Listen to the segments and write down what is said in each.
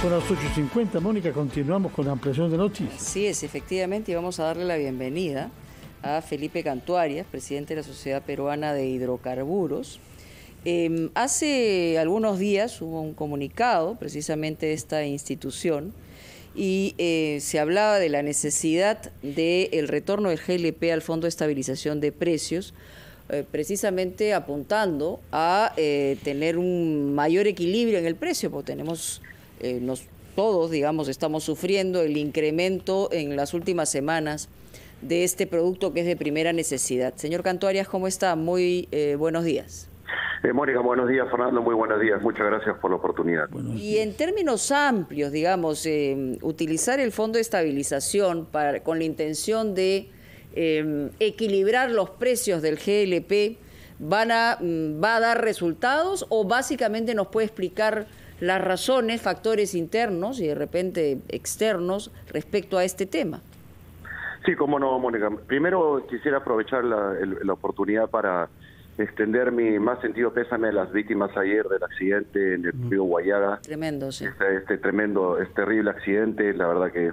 Con las 8:50, Mónica, continuamos con la ampliación de noticias. Sí, efectivamente, y vamos a darle la bienvenida a Felipe Cantuarias, presidente de la Sociedad Peruana de Hidrocarburos. Hace algunos días hubo un comunicado precisamente de esta institución y se hablaba de la necesidad del retorno del GLP al Fondo de Estabilización de Precios, precisamente apuntando a tener un mayor equilibrio en el precio, porque tenemos... todos, digamos, estamos sufriendo el incremento en las últimas semanas de este producto que es de primera necesidad. Señor Cantuarias, ¿cómo está? Muy buenos días. Mónica, buenos días. Fernando, muy buenos días. Muchas gracias por la oportunidad. Y en términos amplios, digamos, utilizar el Fondo de Estabilización con la intención de equilibrar los precios del GLP, ¿va a dar resultados o básicamente nos puede explicar las razones, factores internos y de repente externos respecto a este tema? Sí, cómo no, Mónica. Primero quisiera aprovechar la oportunidad para extender mi más sentido pésame a las víctimas ayer del accidente en el río Guayaga. Tremendo, sí. Este terrible accidente. La verdad que,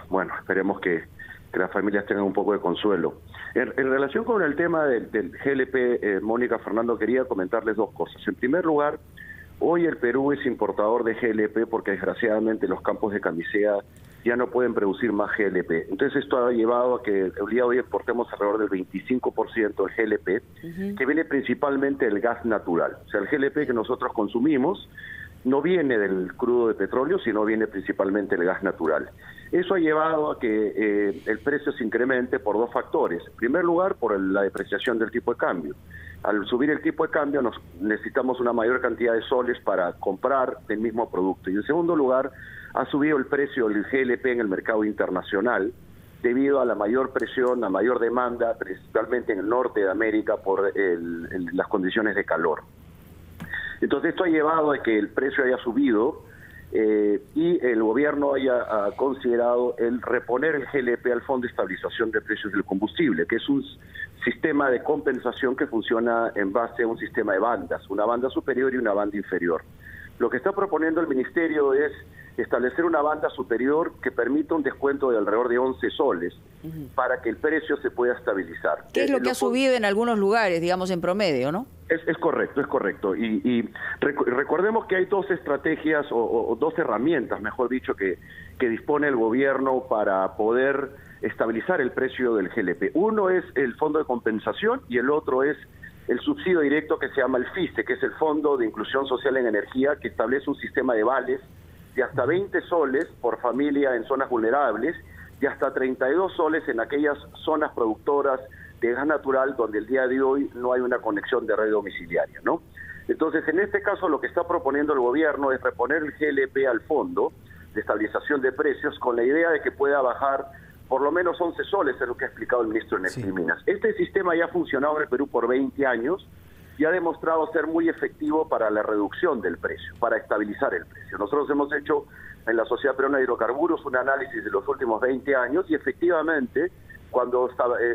bueno, esperemos que las familias tengan un poco de consuelo. En relación con el tema del GLP, Mónica, Fernando, quería comentarles dos cosas. En primer lugar, hoy el Perú es importador de GLP porque desgraciadamente los campos de camisea ya no pueden producir más GLP. Entonces esto ha llevado a que el día de hoy importemos alrededor del 25% del GLP, que viene principalmente del gas natural. O sea, el GLP que nosotros consumimos no viene del crudo de petróleo, sino viene principalmente del gas natural. Eso ha llevado a que el precio se incremente por dos factores. En primer lugar, por la depreciación del tipo de cambio. Al subir el tipo de cambio necesitamos una mayor cantidad de soles para comprar el mismo producto. Y en segundo lugar, ha subido el precio del GLP en el mercado internacional debido a la mayor presión, la mayor demanda, principalmente en el norte de América por las condiciones de calor. Entonces esto ha llevado a que el precio haya subido y el gobierno haya considerado el reponer el GLP al Fondo de Estabilización de Precios del Combustible, que es un sistema de compensación que funciona en base a un sistema de bandas, una banda superior y una banda inferior. Lo que está proponiendo el Ministerio es establecer una banda superior que permita un descuento de alrededor de 11 soles para que el precio se pueda estabilizar. ¿Qué es lo que ha subido en algunos lugares, digamos, en promedio, no? Es correcto, es correcto. Y recordemos que hay dos estrategias o dos herramientas, mejor dicho, que dispone el gobierno para poder estabilizar el precio del GLP. Uno es el Fondo de Compensación y el otro es el subsidio directo que se llama el FISE, que es el Fondo de Inclusión Social en Energía, que establece un sistema de vales de hasta 20 soles por familia en zonas vulnerables y hasta 32 soles en aquellas zonas productoras de gas natural donde el día de hoy no hay una conexión de red domiciliaria, ¿no? Entonces, en este caso, lo que está proponiendo el gobierno es reponer el GLP al Fondo de Estabilización de Precios con la idea de que pueda bajar por lo menos 11 soles, es lo que ha explicado el ministro de Energía y Minas. Este sistema ya ha funcionado en el Perú por 20 años y ha demostrado ser muy efectivo para la reducción del precio, para estabilizar el precio. Nosotros hemos hecho en la Sociedad Peruana de Hidrocarburos un análisis de los últimos 20 años y efectivamente, cuando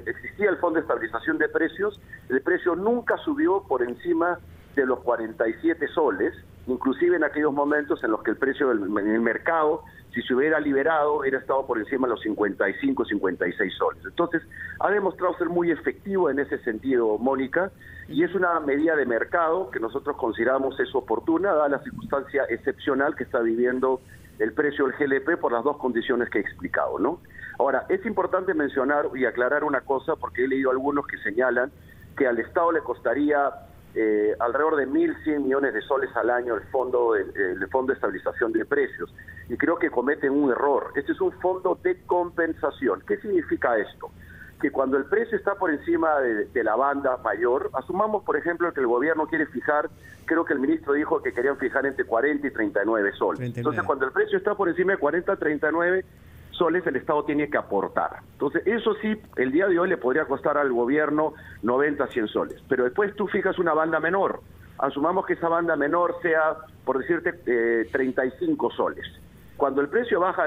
existía el Fondo de Estabilización de Precios, el precio nunca subió por encima de los 47 soles, inclusive en aquellos momentos en los que el precio en el mercado, si se hubiera liberado, hubiera estado por encima de los 55, 56 soles. Entonces, ha demostrado ser muy efectivo en ese sentido, Mónica, y es una medida de mercado que nosotros consideramos es oportuna, dada la circunstancia excepcional que está viviendo el precio del GLP por las dos condiciones que he explicado, ¿no? Ahora, es importante mencionar y aclarar una cosa, porque he leído algunos que señalan que al Estado le costaría alrededor de 1.100 millones de soles al año el Fondo de Estabilización de Precios, y creo que cometen un error. Este es un fondo de compensación. ¿Qué significa esto? Que cuando el precio está por encima de la banda mayor, asumamos, por ejemplo, que el gobierno quiere fijar, creo que el ministro dijo que querían fijar entre 40 y 39 soles. 39. Entonces, cuando el precio está por encima de 40 a 39 soles, el Estado tiene que aportar. Entonces, eso sí, el día de hoy le podría costar al gobierno 90 a 100 soles. Pero después tú fijas una banda menor. Asumamos que esa banda menor sea, por decirte, 35 soles. Cuando el precio baja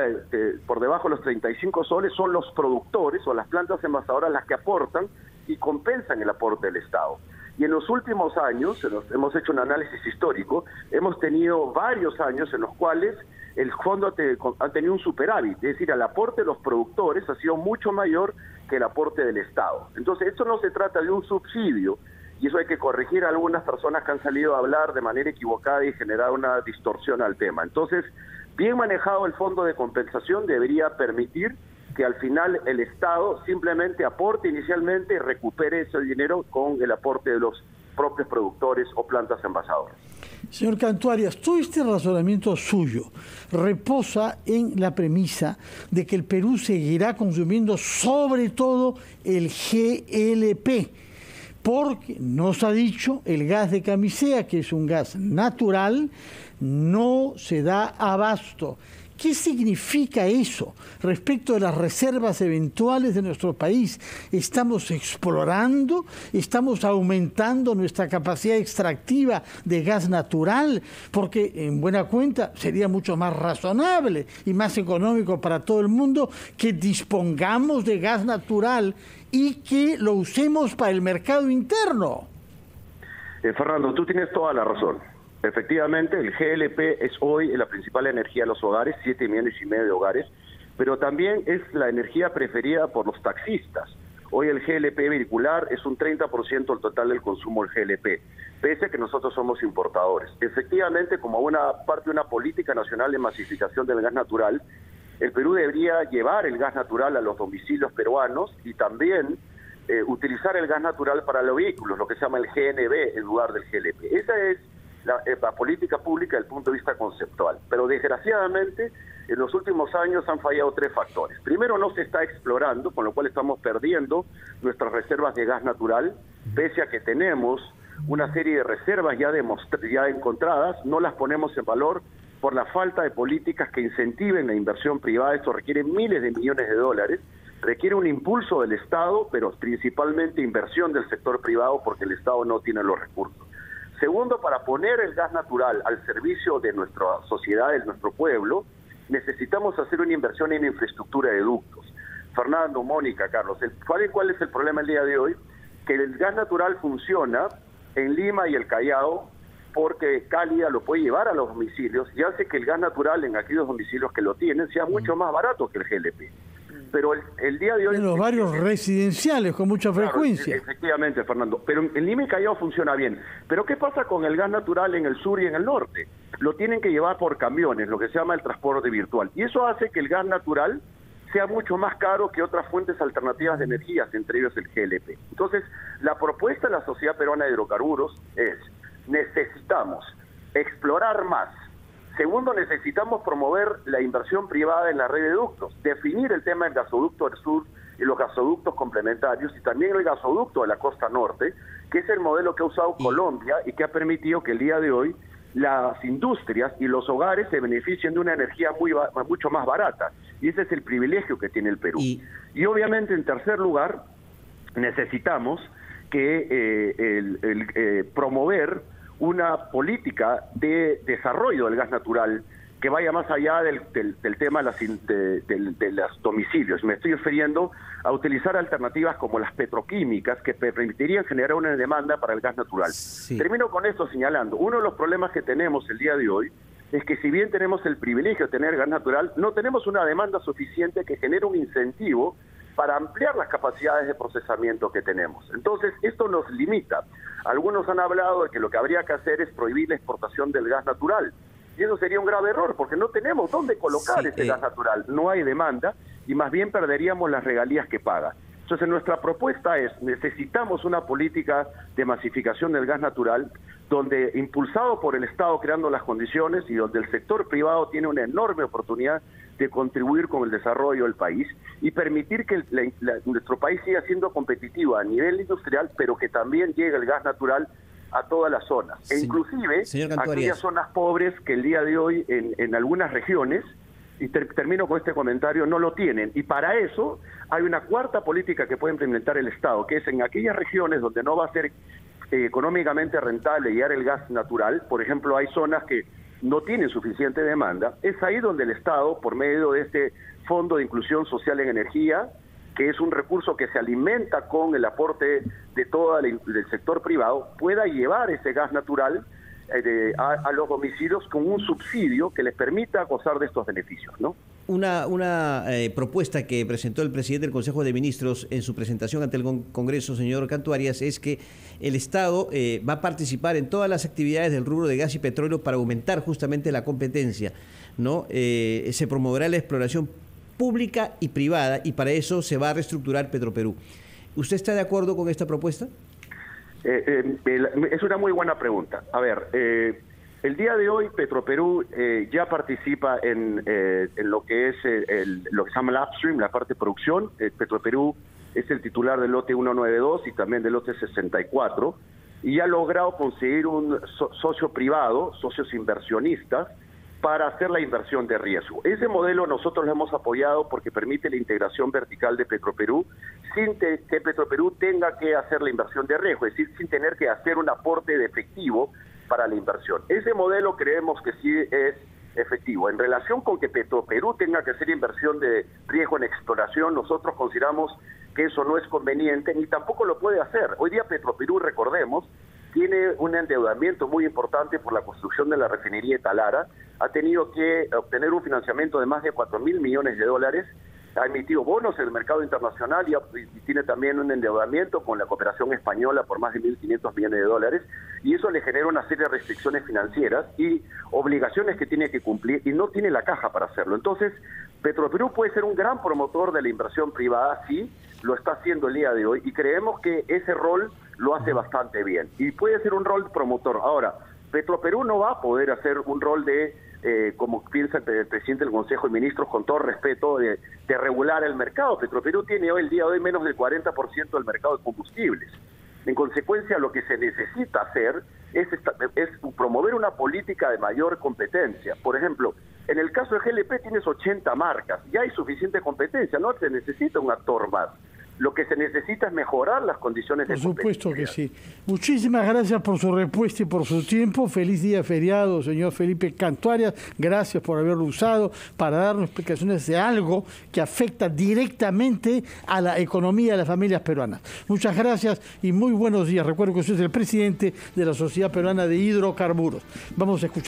por debajo de los 35 soles, son los productores o las plantas envasadoras las que aportan y compensan el aporte del Estado. Y en los últimos años, hemos hecho un análisis histórico, hemos tenido varios años en los cuales el fondo ha tenido un superávit, es decir, el aporte de los productores ha sido mucho mayor que el aporte del Estado. Entonces, esto no se trata de un subsidio, y eso hay que corregir a algunas personas que han salido a hablar de manera equivocada y generar una distorsión al tema. Entonces, bien manejado el fondo de compensación debería permitir que al final el Estado simplemente aporte inicialmente y recupere ese dinero con el aporte de los propios productores o plantas envasadoras. Señor Cantuarias, todo este razonamiento suyo reposa en la premisa de que el Perú seguirá consumiendo sobre todo el GLP, porque nos ha dicho el gas de Camisea, que es un gas natural, no se da abasto. ¿Qué significa eso respecto de las reservas eventuales de nuestro país? ¿Estamos explorando? ¿Estamos aumentando nuestra capacidad extractiva de gas natural? Porque en buena cuenta sería mucho más razonable y más económico para todo el mundo que dispongamos de gas natural y que lo usemos para el mercado interno. Fernando, tú tienes toda la razón. Efectivamente, el GLP es hoy la principal energía de los hogares, 7,5 millones de hogares, pero también es la energía preferida por los taxistas. Hoy el GLP vehicular es un 30% del total del consumo del GLP, pese a que nosotros somos importadores. Efectivamente, como una parte de una política nacional de masificación del gas natural, el Perú debería llevar el gas natural a los domicilios peruanos y también utilizar el gas natural para los vehículos, lo que se llama el GNV en lugar del GLP. Esa es la política pública desde el punto de vista conceptual. Pero desgraciadamente, en los últimos años han fallado 3 factores. Primero, no se está explorando, con lo cual estamos perdiendo nuestras reservas de gas natural, pese a que tenemos una serie de reservas ya encontradas, no las ponemos en valor por la falta de políticas que incentiven la inversión privada. Esto requiere miles de millones de dólares, requiere un impulso del Estado, pero principalmente inversión del sector privado porque el Estado no tiene los recursos. Segundo, para poner el gas natural al servicio de nuestra sociedad, de nuestro pueblo, necesitamos hacer una inversión en infraestructura de ductos. Fernando, Mónica, Carlos, ¿cuál es el problema el día de hoy? Que el gas natural funciona en Lima y el Callao porque Cálida lo puede llevar a los domicilios y hace que el gas natural en aquellos domicilios que lo tienen sea mucho más barato que el GLP. Pero el día de hoy... En los barrios residenciales con mucha frecuencia. Claro, efectivamente, Fernando. Pero en Lima y Callao funciona bien. Pero ¿qué pasa con el gas natural en el sur y en el norte? Lo tienen que llevar por camiones, lo que se llama el transporte virtual. Y eso hace que el gas natural sea mucho más caro que otras fuentes alternativas de energías, entre ellos el GLP. Entonces, la propuesta de la Sociedad Peruana de Hidrocarburos es: necesitamos explorar más. Segundo, necesitamos promover la inversión privada en la red de ductos, definir el tema del gasoducto del sur y los gasoductos complementarios y también el gasoducto de la costa norte, que es el modelo que ha usado Colombia y que ha permitido que el día de hoy las industrias y los hogares se beneficien de una energía mucho más barata. Y ese es el privilegio que tiene el Perú. Y obviamente, en tercer lugar, necesitamos que promover una política de desarrollo del gas natural que vaya más allá del tema de los domicilios. Me estoy refiriendo a utilizar alternativas como las petroquímicas que permitirían generar una demanda para el gas natural. Sí. Termino con esto señalando, uno de los problemas que tenemos el día de hoy es que si bien tenemos el privilegio de tener gas natural, no tenemos una demanda suficiente que genere un incentivo para ampliar las capacidades de procesamiento que tenemos. Entonces, esto nos limita. Algunos han hablado de que lo que habría que hacer es prohibir la exportación del gas natural. Y eso sería un grave error, porque no tenemos dónde colocar ese gas natural. No hay demanda y más bien perderíamos las regalías que paga. Entonces, nuestra propuesta es: necesitamos una política de masificación del gas natural, donde, impulsado por el Estado creando las condiciones y donde el sector privado tiene una enorme oportunidad de contribuir con el desarrollo del país y permitir que nuestro país siga siendo competitivo a nivel industrial, pero que también llegue el gas natural a todas las zonas. E inclusive aquellas zonas pobres que el día de hoy en algunas regiones, y termino con este comentario, no lo tienen. Y para eso hay una cuarta política que puede implementar el Estado, que es en aquellas regiones donde no va a ser económicamente rentable llevar el gas natural. Por ejemplo, hay zonas que no tienen suficiente demanda. Es ahí donde el Estado, por medio de este Fondo de Inclusión Social en Energía, que es un recurso que se alimenta con el aporte de todo del sector privado, pueda llevar ese gas natural a los domicilios con un subsidio que les permita gozar de estos beneficios, ¿no? Una propuesta que presentó el presidente del Consejo de Ministros en su presentación ante el Congreso, señor Cantuarias, es que el Estado va a participar en todas las actividades del rubro de gas y petróleo para aumentar justamente la competencia, ¿no? Se promoverá la exploración pública y privada, y para eso se va a reestructurar Petroperú. ¿Usted está de acuerdo con esta propuesta? Es una muy buena pregunta. A ver, el día de hoy Petroperú ya participa en lo que es lo que se llama el upstream, la parte de producción. Petroperú es el titular del lote 192 y también del lote 64, y ha logrado conseguir un socio privado, socios inversionistas, para hacer la inversión de riesgo. Ese modelo nosotros lo hemos apoyado porque permite la integración vertical de Petroperú sin que Petroperú tenga que hacer la inversión de riesgo, es decir, sin tener que hacer un aporte de efectivo para la inversión. Ese modelo creemos que sí es efectivo. En relación con que Petroperú tenga que hacer inversión de riesgo en exploración, nosotros consideramos que eso no es conveniente ni tampoco lo puede hacer. Hoy día Petroperú, recordemos, tiene un endeudamiento muy importante por la construcción de la refinería de Talara, ha tenido que obtener un financiamiento de más de 4.000 millones de dólares, ha emitido bonos en el mercado internacional y tiene también un endeudamiento con la cooperación española por más de 1.500 millones de dólares, y eso le genera una serie de restricciones financieras y obligaciones que tiene que cumplir, y no tiene la caja para hacerlo. Entonces, Petroperú puede ser un gran promotor de la inversión privada, sí, lo está haciendo el día de hoy, y creemos que ese rol lo hace bastante bien, y puede ser un rol promotor. Ahora, Petroperú no va a poder hacer un rol de, como piensa el presidente del Consejo de Ministros, con todo respeto, de regular el mercado. Petroperú tiene hoy, el día de hoy, menos del 40% del mercado de combustibles. En consecuencia, lo que se necesita hacer es promover una política de mayor competencia. Por ejemplo, en el caso de GLP tienes 80 marcas, ya hay suficiente competencia, no se necesita un actor más. Lo que se necesita es mejorar las condiciones de competencia. Por supuesto que sí. Muchísimas gracias por su respuesta y por su tiempo. Feliz día feriado, señor Felipe Cantuarias. Gracias por haberlo usado para darnos explicaciones de algo que afecta directamente a la economía de las familias peruanas. Muchas gracias y muy buenos días. Recuerdo que usted es el presidente de la Sociedad Peruana de Hidrocarburos. Vamos a escuchar.